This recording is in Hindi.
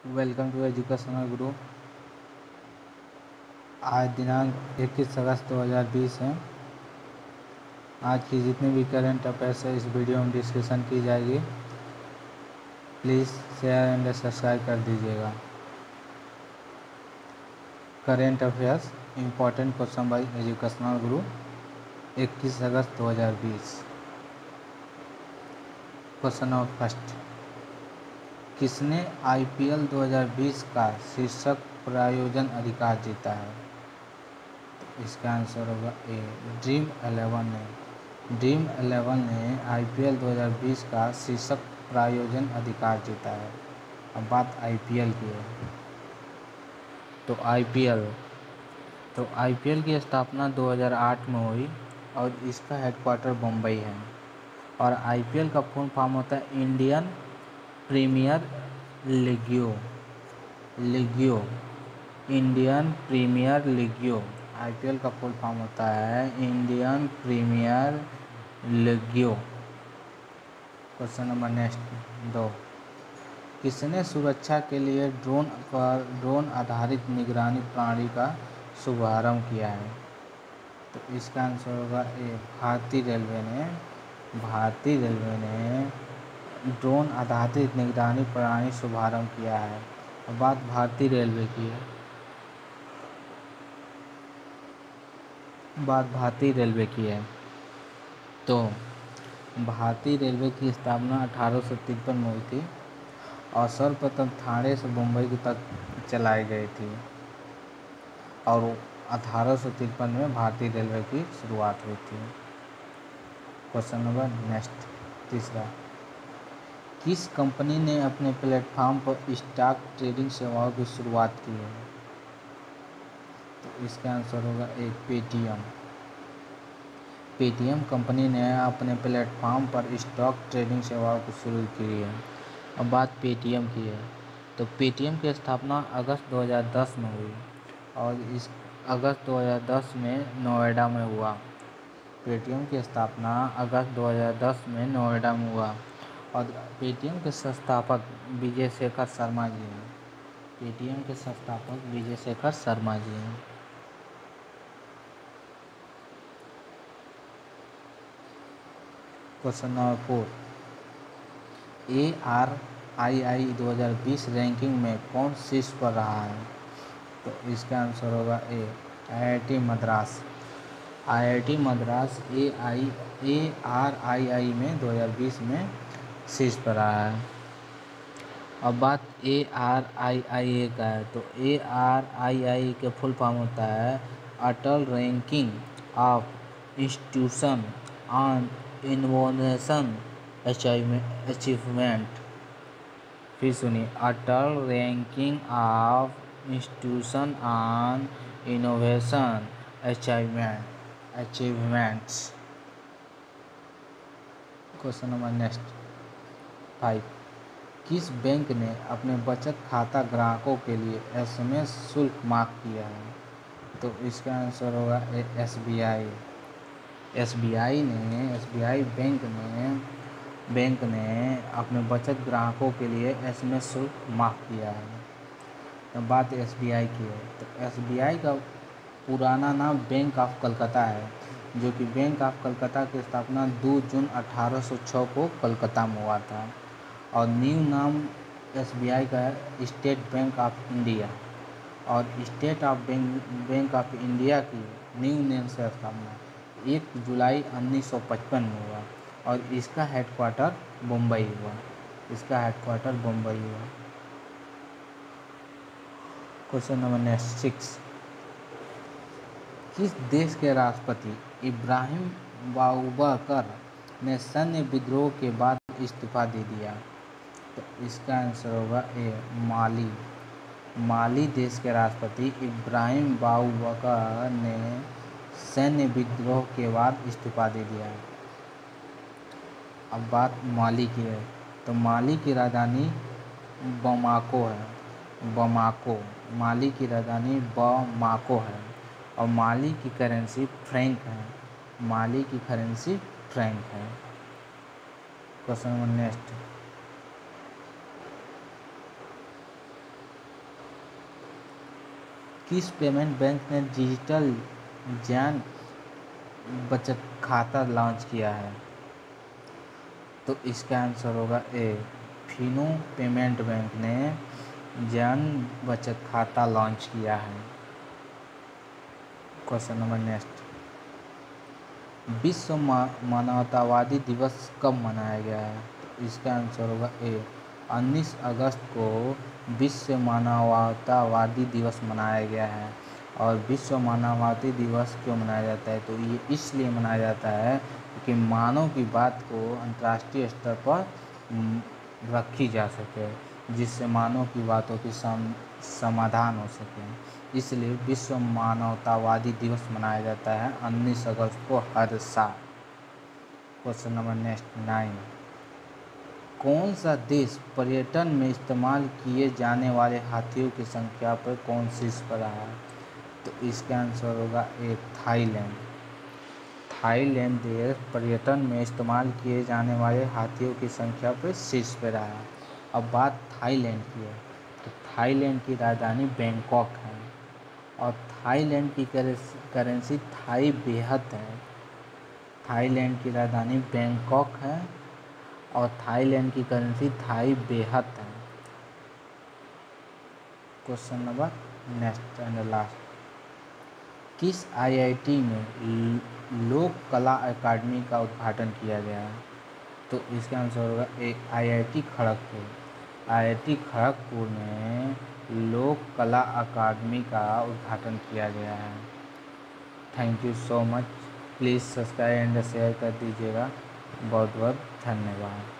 वेलकम टू एजुकेशनल गुरु। आज दिनांक 21 अगस्त 2020 है। आज की जितनी भी करंट अफेयर्स है इस वीडियो में डिस्कशन की जाएगी। प्लीज़ शेयर एंड सब्सक्राइब कर दीजिएगा। Current affairs important question by educational Guru 21 August 2020। Question number first, किसने IPL 2020 का शीर्षक प्रायोजन अधिकार जीता है? तो इसका आंसर होगा ए, ड्रीम 11 ने। ड्रीम 11 ने IPL 2020 का शीर्षक प्रायोजन अधिकार जीता है। अब बात IPL की है। तो IPL की स्थापना 2008 में हुई और इसका हेडक्वार्टर मुंबई है। और IPL का फुल फॉर्म होता है Indian Premier league. Indian Premier league. IPL का फुल फॉर्म होता है Indian Premier league. Question number next 2, किसने सुरक्षा के लिए ड्रोन आधारित निगरानी प्रणाली का शुभारंभ किया है? तो इसका आंसर होगा ए, भारतीय रेलवे ने ड्रोन आधारित निगरानी प्रणाली शुभारंभ किया है। अब बात भारतीय रेलवे की है। तो भारतीय रेलवे की स्थापना 1853 में हुई थी और सर्वप्रथम ठाणे से मुंबई तक चलाई गई थी और 1853 में भारतीय रेलवे की शुरुआत हुई थी। क्वेश्चन नंबर नेक्स्ट तीसरा, किस कंपनी ने अपने प्लेटफॉर्म पर स्टॉक ट्रेडिंग सेवाओं की शुरुआत की है? तो इसका आंसर होगा ए, पेटीएम कंपनी ने अपने प्लेटफॉर्म पर स्टॉक ट्रेडिंग सेवाओं को शुरू की है। अब बात पेटीएम की है। तो पेटीएम की स्थापना अगस्त 2010 में हुई और इस अगस्त 2010 में नोएडा में हुआ। पेटीएम की स्थापना अगस्त 2010 में नोएडा में हुआ और पेटीएम के संस्थापक विजय शेखर शर्मा जी हैं। क्वेश्चन नंबर 4, ARII 2020 रैंकिंग में कौन शीर्ष पर रहा है? तो इसका आंसर होगा ए, IIT मद्रास। ARII में 2020 में शीर्ष पर रहा है। अब बात ARII का है। तो ARII के फुल फॉर्म होता है Atal ranking of institution on innovation achievement. फिर सुनिए, Atal ranking of institution on innovation achievements. Question number next 5, किस बैंक ने अपने बचत खाता ग्राहकों के लिए SMS शुल्क माफ किया है? तो इसका आंसर होगा SBI। SBI बैंक ने अपने बचत ग्राहकों के लिए SMS शुल्क माफ किया है। तो बात SBI की है। तो SBI का पुराना नाम बैंक ऑफ कलकत्ता है, जो कि बैंक ऑफ कलकत्ता की स्थापना 2 जून 1806 को कलकत्ता में हुआ था। और न्यू नाम SBI का है स्टेट बैंक ऑफ इंडिया और स्टेट बैंक ऑफ इंडिया की न्यू नेम से स्थापना 1 जुलाई 1955 में हुआ और इसका हेडक्वार्टर मुंबई हुआ। क्वेश्चन नंबर नेक्स्ट 6, किस देश के राष्ट्रपति इब्राहिम बाउबकर ने सैन्य विद्रोह के बाद इस्तीफा दे दिया? तो इसका आंसर होगा ए, माली देश के राष्ट्रपति इब्राहिम बाउबकर ने सैन्य विद्रोह के बाद इस्तीफा दे दिया। अब बात माली की है। तो माली की राजधानी बमाको है और माली की करेंसी फ्रैंक है। क्वेश्चन नंबर नेक्स्ट, किस पेमेंट बैंक ने डिजिटल जन बचत खाता लॉन्च किया है? तो इसका आंसर होगा ए, फिनो पेमेंट बैंक ने जन बचत खाता लॉन्च किया है। क्वेश्चन नंबर नेक्स्ट, विश्व मानवतावादी दिवस कब मनाया गया है? तो इसका आंसर होगा ए, 19 अगस्त को विश्व मानवतावादी दिवस मनाया गया है। और विश्व मानवतावादी दिवस क्यों मनाया जाता है? तो ये इसलिए मनाया जाता है कि मानव की बात को अंतर्राष्ट्रीय स्तर पर रखी जा सके, जिससे मानव की बातों की समाधान हो सके। इसलिए विश्व मानवतावादी दिवस मनाया जाता है 19 अगस्त को हर साल। क्वेश्चन नंबर नेक्स्ट 9, कौन सा देश पर्यटन में इस्तेमाल किए जाने वाले हाथियों की संख्या पर कौन शीर्ष पर रहा है? तो इसका आंसर होगा ए, थाईलैंड। थाईलैंड देश पर्यटन में इस्तेमाल किए जाने वाले हाथियों की संख्या पर शीर्ष पर रहा है। अब बात थाईलैंड की है, तो थाईलैंड की राजधानी बैंकॉक है और थाईलैंड की करेंसी थाई बेहत है। थाईलैंड की राजधानी बैंकॉक है और थाईलैंड की करेंसी थाई बेहत है। Question number next and last, किस आईआईटी में लोक कला अकादमी का उद्घाटन किया गया है? तो इसका आंसर होगा ए, आईआईटी खड़गपुर। आईआईटी खड़गपुर में लोक कला अकादमी का उद्घाटन किया गया है। Thank you so much. Please subscribe and share कर दीजिएगा। बहुत बहुत धन्यवाद।